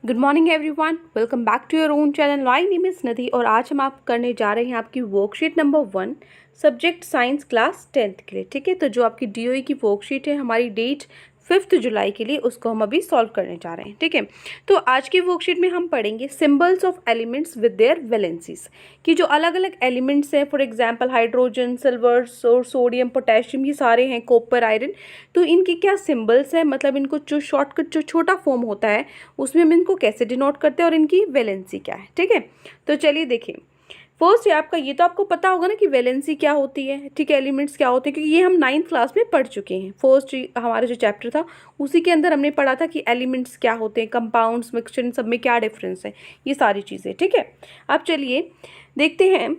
Good morning everyone, welcome back to your own channel. My name is Nidhi और आज हम आप करने जा रहे हैं आपकी worksheet number 1 subject science class 10th के लिए। ठीक है, तो जो आपकी डीओई की वर्कशीट है हमारी डेट 5 जुलाई के लिए, उसको हम अभी सॉल्व करने जा रहे हैं। ठीक है, तो आज की वर्कशीट में हम पढ़ेंगे symbols of elements with their valencies, कि जो अलग अलग एलिमेंट्स हैं, फॉर एग्जांपल हाइड्रोजन, सिल्वर और सोडियम, पोटेशियम, ये सारे हैं, कॉपर, आयरन, तो इनके क्या सिंबल्स हैं, मतलब इनको जो शॉर्टकट जो छोटा फॉर्म होता है उसमें हम इनको कैसे डिनोट करते हैं और इनकी वैलेंसी क्या है। ठीक है, तो चलिए देखिए। फर्स्ट है आपका, ये तो आपको पता होगा ना कि वैलेंसी क्या होती है। ठीक है, एलिमेंट्स क्या होते हैं, क्योंकि ये हम 9th क्लास में पढ़ चुके हैं। फर्स्ट हमारा जो चैप्टर था उसी के अंदर हमने पढ़ा था कि एलिमेंट्स क्या होते हैं, कंपाउंड्स, मिक्सचर, इन सब में क्या डिफरेंस है, ये सारी चीज़ें। ठीक है, अब चलिए देखते हैं।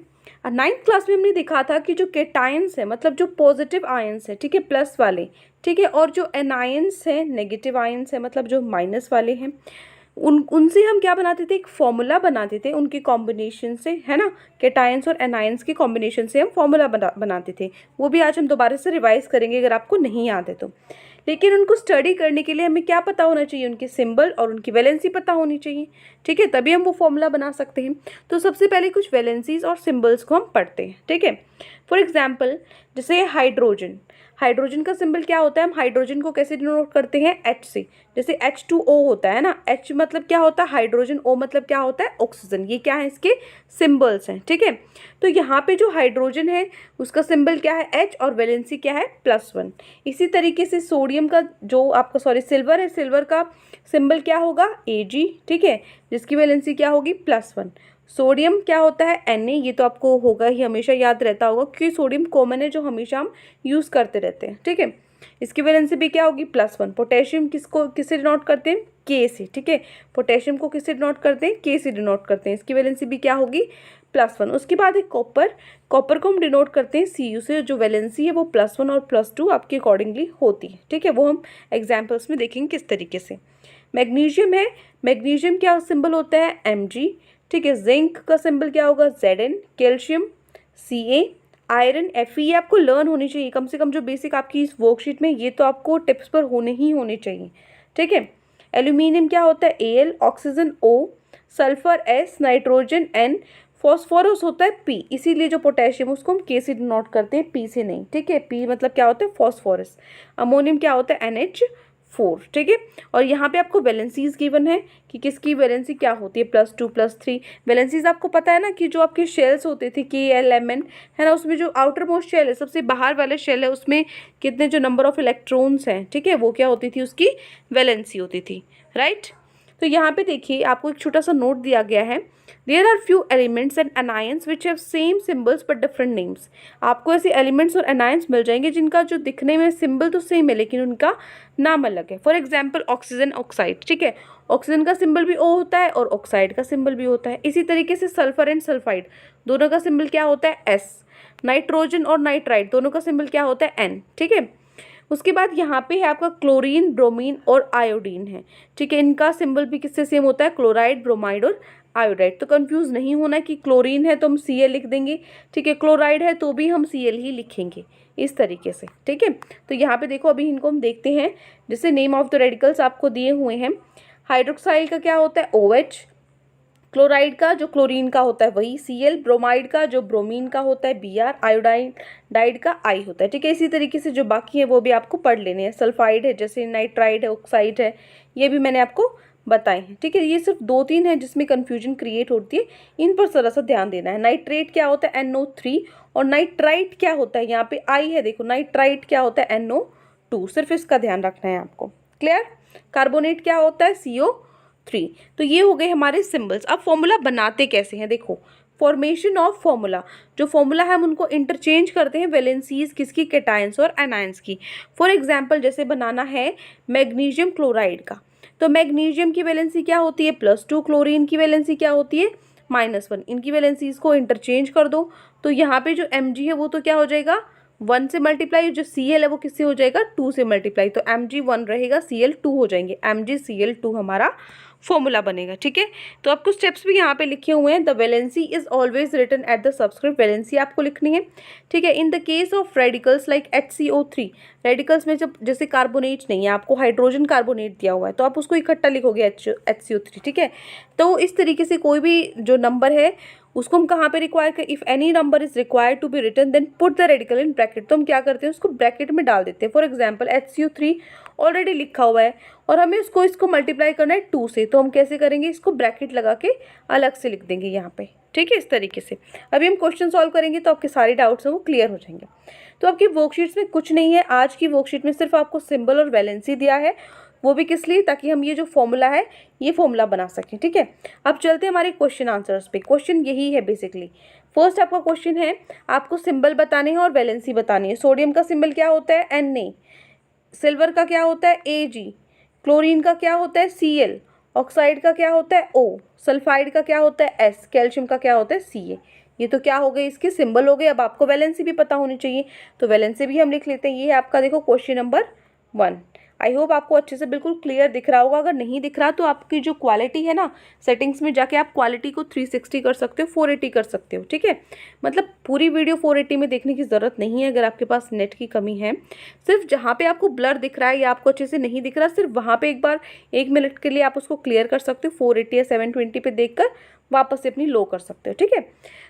9th क्लास में हमने देखा था कि जो केटायंस है, मतलब जो पॉजिटिव आयंस है, ठीक है, प्लस वाले, ठीक है, और जो एनायंस है, नेगेटिव आयंस है, मतलब जो माइनस वाले हैं, उनसे हम क्या बनाते थे, एक फॉर्मूला बनाते थे उनके कॉम्बिनेशन से, है ना। केटायंस और एनायंस के कॉम्बिनेशन से हम फॉर्मूला बनाते थे। वो भी आज हम दोबारा से रिवाइज करेंगे अगर आपको नहीं याद है तो। लेकिन उनको स्टडी करने के लिए हमें क्या पता होना चाहिए, उनके सिंबल और उनकी वैलेंसी पता होनी चाहिए। ठीक है, तभी हम वो फॉर्मूला बना सकते हैं। तो सबसे पहले कुछ वैलेंसीज और सिंबल्स को हम पढ़ते हैं। ठीक है, फॉर एग्जाम्पल जैसे हाइड्रोजन, हाइड्रोजन का सिंबल क्या होता है, हम हाइड्रोजन को कैसे डिनोट करते हैं, H से। जैसे H2O होता है ना, H मतलब क्या होता है हाइड्रोजन, O मतलब क्या होता है ऑक्सीजन। ये क्या है, इसके सिंबल्स हैं। ठीक है, तो यहाँ पे जो हाइड्रोजन है उसका सिंबल क्या है, H, और वैलेंसी क्या है, +1। इसी तरीके से सोडियम का जो आपका सिल्वर है, सिल्वर का सिंबल क्या होगा, Ag। ठीक है, जिसकी वैलेंसी क्या होगी, +1। सोडियम क्या होता है, Na। ये तो आपको होगा ही, हमेशा याद रहता होगा, क्योंकि सोडियम कॉमन है जो हमेशा हम यूज़ करते रहते हैं। ठीक है, इसकी वैलेंसी भी क्या होगी, +1। पोटेशियम किससे डिनोट करते हैं, K से। ठीक है, पोटेशियम को किससे डिनोट करते हैं, K से डिनोट करते हैं। इसकी वैलेंसी भी क्या होगी, +1। उसके बाद एक कॉपर, कॉपर को हम डिनोट करते हैं Cu से, जो वैलेंसी है वो +1 और +2 आपके अकॉर्डिंगली होती है। ठीक है, वो हम एग्जाम्पल्स में देखेंगे किस तरीके से। मैग्नीशियम है, मैग्नीशियम क्या सिंबल होता है, Mg। ठीक है, जिंक का सिंबल क्या होगा, Zn। Calcium Ca। Iron Fe। ये आपको लर्न होनी चाहिए, कम से कम जो बेसिक आपकी इस वर्कशीट में, ये तो आपको टिप्स पर होने चाहिए। ठीक है, एल्यूमिनियम क्या होता है, Al। Oxygen O। Sulphur S। Nitrogen N। Phosphorus होता है P। इसीलिए जो पोटेशियम उसको हम K से डिनोट करते हैं, P से नहीं। ठीक है, P मतलब क्या होता है, फॉस्फोरस। अमोनियम क्या होता है, NH4। ठीक है, और यहाँ पे आपको वैलेंसीज गिवन है कि किसकी वैलेंसी क्या होती है, +2 +3। वैलेंसीज आपको पता है ना कि जो आपके शेल्स होते थे KLMN, है ना, उसमें जो आउटर मोस्ट शेल है, सबसे बाहर वाले शेल है, उसमें कितने जो नंबर ऑफ इलेक्ट्रॉन्स हैं, ठीक है, वो क्या होती थी, उसकी वैलेंसी होती थी, राइट। तो यहाँ पे देखिए आपको एक छोटा सा नोट दिया गया है, there are few elements and anions which have same symbols but different names. आपको ऐसे एलिमेंट्स और अनायंस मिल जाएंगे जिनका जो दिखने में सिंबल तो सेम है लेकिन उनका नाम अलग है। For example oxygen, oxide. ठीक है, ऑक्सीजन का सिंबल भी O होता है और ऑक्साइड का सिंबल भी होता है। इसी तरीके से सल्फर एंड सल्फाइड, दोनों का सिंबल क्या होता है, S। नाइट्रोजन और नाइट्राइड, दोनों का सिंबल क्या होता है, N। ठीक है, उसके बाद यहाँ पे है आपका क्लोरीन, ब्रोमीन और आयोडीन है। ठीक है, इनका सिंबल भी किससे सेम होता है, क्लोराइड, ब्रोमाइड और आयोडाइड। तो कंफ्यूज नहीं होना कि क्लोरीन है तो हम Cl लिख देंगे, ठीक है, क्लोराइड है तो भी हम Cl ही लिखेंगे, इस तरीके से। ठीक है, तो यहाँ पे देखो अभी इनको हम देखते हैं। जैसे नेम ऑफ द रेडिकल्स आपको दिए हुए हैं, हाइड्रोक्साइल का क्या होता है, OH। क्लोराइड का जो क्लोरीन का होता है वही Cl। ब्रोमाइड का जो ब्रोमीन का होता है Br। आयोडाइन डाइड का I होता है। ठीक है, इसी तरीके से जो बाकी है वो भी आपको पढ़ लेने हैं। सल्फाइड है, जैसे नाइट्राइड है, ऑक्साइड है, ये भी मैंने आपको बताए हैं। ठीक है, ये सिर्फ 2-3 है जिसमें कन्फ्यूजन क्रिएट होती है, इन पर थोड़ा सा ध्यान देना है। नाइट्रेट क्या होता है, NO3। और नाइट्राइट क्या होता है, यहाँ पे I है, देखो नाइट्राइट क्या होता है, NO2। सिर्फ इसका ध्यान रखना है आपको, क्लियर। कार्बोनेट क्या होता है, CO3। तो ये हो गए हमारे सिंबल्स। अब फॉर्मूला बनाते कैसे हैं, देखो, फॉर्मेशन ऑफ फॉर्मूला, जो फॉर्मूला है हम उनको इंटरचेंज करते हैं वैलेंसीज किसकी, केटायंस और एनायंस की। फॉर एग्जांपल जैसे बनाना है मैग्नीशियम क्लोराइड का, तो मैग्नीशियम की वैलेंसी क्या होती है, +2। क्लोरीन की वैलेंसी क्या होती है, -1। इनकी वैलेंसीज को इंटरचेंज कर दो, तो यहाँ पे जो Mg है वो तो क्या हो जाएगा, 1 से मल्टीप्लाई, जो Cl है वो किससे हो जाएगा, 2 से मल्टीप्लाई, तो Mg1 रहेगा, Cl 2 हो जाएंगे, MgCl2 हमारा फॉर्मूला बनेगा। ठीक है, तो आपको स्टेप्स भी यहाँ पे लिखे हुए हैं। The valency is always written at the subscript, valency आपको लिखनी है। ठीक है, in the case of radicals like HCO3, radicals में जब जैसे कार्बोनेट नहीं है, आपको हाइड्रोजन कार्बोनेट दिया हुआ है तो आप उसको इकट्ठा लिखोगे HCO3, ठीक है। तो इस तरीके से कोई भी जो नंबर है उसको हम कहाँ पे रिक्वायर कर, if any number is required to be written then put the radical in bracket. तो हम क्या करते हैं, उसको ब्रैकेट में डाल देते हैं। फॉर एग्जाम्पल HCO3 ऑलरेडी लिखा हुआ है और हमें इसको मल्टीप्लाई करना है 2 से, तो हम कैसे करेंगे, इसको ब्रैकेट लगा के अलग से लिख देंगे यहाँ पे, ठीक है, इस तरीके से। अभी हम क्वेश्चन सॉल्व करेंगे तो आपके सारे डाउट्स हैं वो क्लियर हो जाएंगे। तो आपकी वर्कशीट्स में कुछ नहीं है, आज की वर्कशीट में सिर्फ आपको सिंबल और वैलेंसी दिया है, वो भी किस लिए, ताकि हम ये जो फॉर्मूला है ये फॉर्मूला बना सकें, ठीक है। अब चलते हैं हमारे क्वेश्चन आंसर्स पे। क्वेश्चन यही है बेसिकली। फर्स्ट आपका क्वेश्चन है, आपको सिंबल बताने हैं और वैलेंसी बतानी है। सोडियम का सिंबल क्या होता है, Na, सिल्वर का क्या होता है Ag, क्लोरीन का क्या होता है Cl, ऑक्साइड का क्या होता है O, सल्फाइड का क्या होता है S, कैल्शियम का क्या होता है Ca। ये तो क्या हो गए, इसके सिंबल हो गए। अब आपको वैलेंसी भी पता होनी चाहिए, तो वैलेंसी भी हम लिख लेते हैं। ये है आपका देखो क्वेश्चन नंबर 1। आई होप आपको अच्छे से बिल्कुल क्लियर दिख रहा होगा। अगर नहीं दिख रहा तो आपकी जो क्वालिटी है ना, सेटिंग्स में जाके आप क्वालिटी को 360 कर सकते हो, 480 कर सकते हो, ठीक है। मतलब पूरी वीडियो 480 में देखने की ज़रूरत नहीं है अगर आपके पास नेट की कमी है। सिर्फ जहाँ पे आपको ब्लर दिख रहा है या आपको अच्छे से नहीं दिख रहा, सिर्फ वहाँ पे एक बार 1 मिनट के लिए आप उसको क्लियर कर सकते हो। 480 या 720 पे देख कर वापस से अपनी लो कर सकते हो, ठीक है।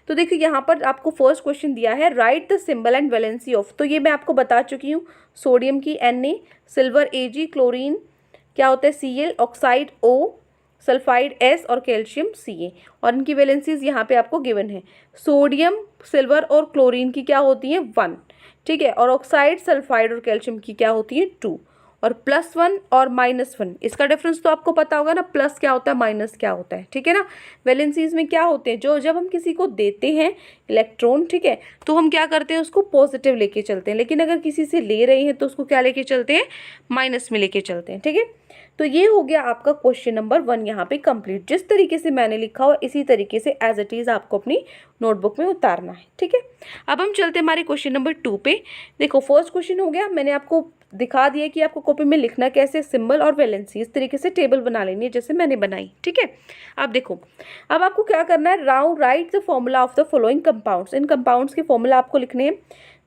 तो देखिए यहाँ पर आपको फर्स्ट क्वेश्चन दिया है, write the symbol and valency of. तो ये मैं आपको बता चुकी हूँ, सोडियम की Na, सिल्वर Ag, क्लोरीन क्या होता है Cl, oxide O, sulphide S और कैल्शियम Ca। और इनकी वैलेंसीज यहाँ पे आपको गिवन है। सोडियम, सिल्वर और क्लोरीन की क्या होती है 1, ठीक है, और ऑक्साइड, सल्फाइड और कैल्शियम की क्या होती है 2, और +1 और -1 इसका डिफरेंस तो आपको पता होगा ना, प्लस क्या होता है माइनस क्या होता है, ठीक है ना। वैलेंसीज में क्या होते हैं, जो जब हम किसी को देते हैं इलेक्ट्रॉन, ठीक है, तो हम क्या करते हैं, उसको पॉजिटिव लेके चलते हैं, लेकिन अगर किसी से ले रहे हैं तो उसको क्या लेके चलते हैं, माइनस में लेके चलते हैं, ठीक है। तो ये हो गया आपका क्वेश्चन नंबर 1 यहाँ पे कंप्लीट। जिस तरीके से मैंने लिखा हुआ इसी तरीके से एज इट इज़ आपको अपनी नोटबुक में उतारना है, ठीक है। अब हम चलते हैं हमारे क्वेश्चन नंबर 2 पे। देखो फर्स्ट क्वेश्चन हो गया, मैंने आपको दिखा दिया कि आपको कॉपी में लिखना कैसे, सिंबल और वैलेंसी, इस तरीके से टेबल बना लेनी है जैसे मैंने बनाई, ठीक है। अब देखो, अब आपको क्या करना है, write the formula of the following compounds. इन कंपाउंड्स के फॉर्मूला आपको लिखने हैं,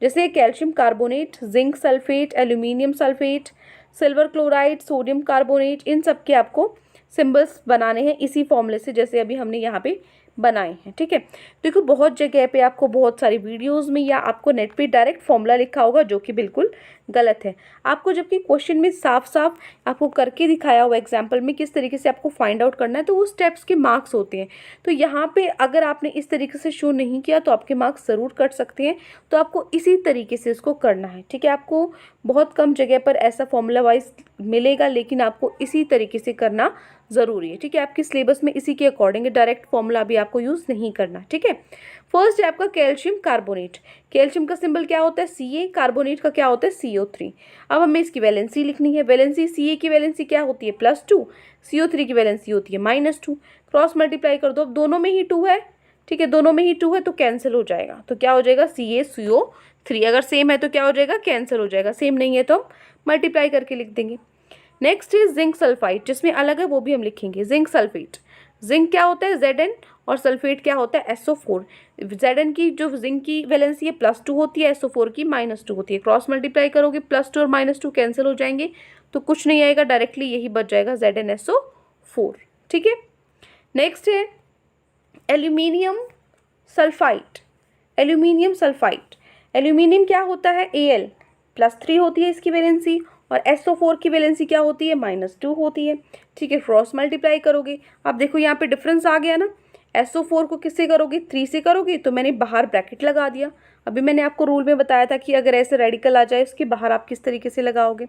जैसे calcium carbonate, zinc sulphate, aluminium sulphate, silver chloride, sodium carbonate, इन सब के आपको सिंबल्स बनाने हैं इसी फॉर्मूले से जैसे अभी हमने यहाँ पे बनाए हैं, ठीक है। देखो बहुत जगह पे आपको बहुत सारी वीडियोस में या आपको नेट पे डायरेक्ट फॉर्मूला लिखा होगा जो कि बिल्कुल गलत है। आपको जबकि क्वेश्चन में साफ साफ आपको करके दिखाया हुआ एग्जाम्पल में किस तरीके से आपको फाइंड आउट करना है, तो वो स्टेप्स के मार्क्स होते हैं। तो यहाँ पे अगर आपने इस तरीके से शो नहीं किया तो आपके मार्क्स ज़रूर कट सकते हैं। तो आपको इसी तरीके से इसको करना है, ठीक है। आपको बहुत कम जगह पर ऐसा फॉर्मूला वाइज मिलेगा, लेकिन आपको इसी तरीके से करना ज़रूरी है, ठीक है। आपके सिलेबस में इसी के अकॉर्डिंग डायरेक्ट फॉर्मूला भी आपको यूज़ नहीं करना, ठीक है। फर्स्ट है आपका कैल्शियम कार्बोनेट। कैल्शियम का सिंबल क्या होता है Ca, कार्बोनेट का क्या होता है CO3। अब हमें इसकी वैलेंसी लिखनी है। वैलेंसी Ca की वैलेंसी क्या होती है +2, CO3 की वैलेंसी होती है -2। क्रॉस मल्टीप्लाई कर दो, अब दोनों में ही 2 है, ठीक है, दोनों में ही 2 है तो कैंसिल हो जाएगा। तो क्या हो जाएगा CaCO3, अगर सेम है तो क्या हो जाएगा, कैंसिल हो जाएगा, सेम नहीं है तो हम मल्टीप्लाई करके लिख देंगे। नेक्स्ट इज जिंक सल्फाइड, जिसमें अलग है वो भी हम लिखेंगे। जिंक सल्फेट, जिंक क्या होता है Zn और सल्फेट क्या होता है SO4। Zn की जो जिंक की वैलेंसी है +2 होती है, SO4 की -2 होती है। क्रॉस मल्टीप्लाई करोगे +2 और -2 कैंसिल हो जाएंगे तो कुछ नहीं आएगा, डायरेक्टली यही बच जाएगा ZnSO4, ठीक है। नेक्स्ट है aluminium sulphide. Aluminium sulphide, aluminium क्या होता है Al, +3 होती है इसकी वैलेंसी, और SO4 की वैलेंसी क्या होती है -2 होती है, ठीक है। क्रॉस मल्टीप्लाई करोगे, अब देखो यहाँ पे डिफरेंस आ गया ना। SO4 को किससे करोगे, 3 से करोगे, तो मैंने बाहर ब्रैकेट लगा दिया। अभी मैंने आपको रूल में बताया था कि अगर ऐसे रेडिकल आ जाए उसके बाहर आप किस तरीके से लगाओगे।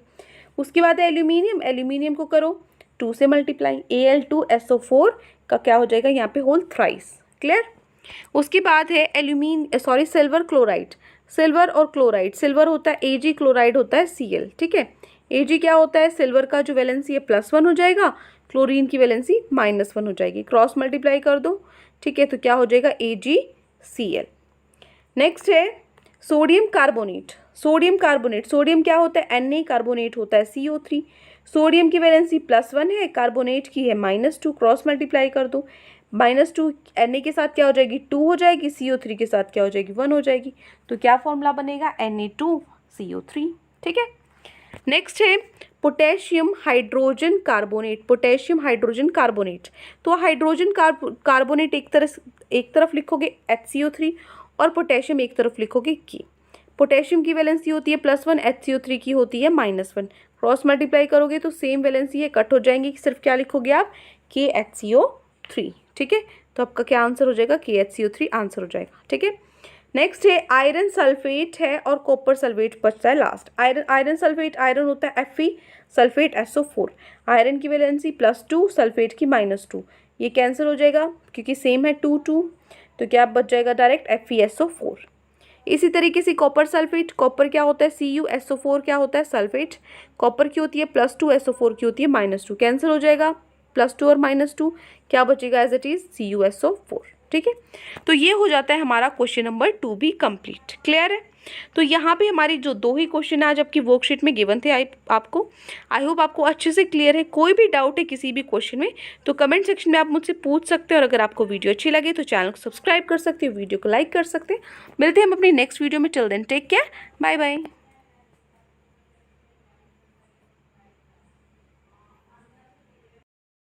उसके बाद है एल्यूमिनियम, एल्यूमिनियम को करो 2 से मल्टीप्लाई, Al2SO4 का क्या हो जाएगा यहाँ पे होल थ्राइस, क्लियर। उसके बाद है सिल्वर क्लोराइड। सिल्वर और क्लोराइड, सिल्वर होता है Ag, क्लोराइड होता है Cl, ठीक है। Ag क्या होता है, सिल्वर का जो वैलेंसी है +1 हो जाएगा, क्लोरीन की वैलेंसी -1 हो जाएगी। क्रॉस मल्टीप्लाई कर दो, ठीक है, तो क्या हो जाएगा AgCl। नेक्स्ट है sodium carbonate. Sodium carbonate, sodium क्या होता है Na, कार्बोनेट होता है CO3। सोडियम की वैलेंसी +1 है, कार्बोनेट की है -2। क्रॉस मल्टीप्लाई कर दो, -2 Na के साथ क्या हो जाएगी 2 हो जाएगी, CO3 के साथ क्या हो जाएगी 1 हो जाएगी। तो क्या फॉर्मूला बनेगा Na2CO3, ठीक है। नेक्स्ट है potassium hydrogen carbonate, potassium hydrogen carbonate. तो हाइड्रोजन कार्बोनेट एक तरफ लिखोगे HCO3 और पोटेशियम एक तरफ लिखोगे की। पोटेशियम की वैलेंसी होती है +1, HCO3 की होती है -1। क्रॉस मल्टीप्लाई करोगे तो सेम वैलेंसी है, कट हो जाएंगे, सिर्फ क्या लिखोगे आप KHCO3। ठीक है, तो आपका क्या आंसर हो जाएगा, KHCO3 आंसर हो जाएगा। ठीक है, नेक्स्ट है आयरन सल्फेट है और कॉपर सल्फेट बचता है लास्ट। आयरन सल्फेट, आयरन होता है Fe, सल्फेट SO4। आयरन की वैलेंसी +2, सल्फेट की -2। ये कैंसिल हो जाएगा क्योंकि सेम है 2 2, तो क्या बच जाएगा डायरेक्ट FeSO4। इसी तरीके से कॉपर सल्फेट, कॉपर क्या होता है Cu, SO4 क्या होता है सल्फेट। कॉपर की होती है +2, SO4 की होती है -2, कैंसिल हो जाएगा +2 और -2, क्या बचेगा एज इट इज CuSO4। ठीक है, तो ये हो जाता है हमारा क्वेश्चन नंबर 2 भी कंप्लीट। क्लियर है, तो यहाँ पे हमारी जो 2 ही क्वेश्चन आज आपकी वर्कशीट में गिवन थे आपको, आई होप आपको अच्छे से क्लियर है। कोई भी डाउट है किसी भी क्वेश्चन में तो कमेंट सेक्शन में आप मुझसे पूछ सकते हैं, और अगर आपको वीडियो अच्छी लगे तो चैनल को सब्सक्राइब कर सकते हो, वीडियो को लाइक कर सकते हैं। मिलते हैं हम अपनी नेक्स्ट वीडियो में, till then take care, bye bye.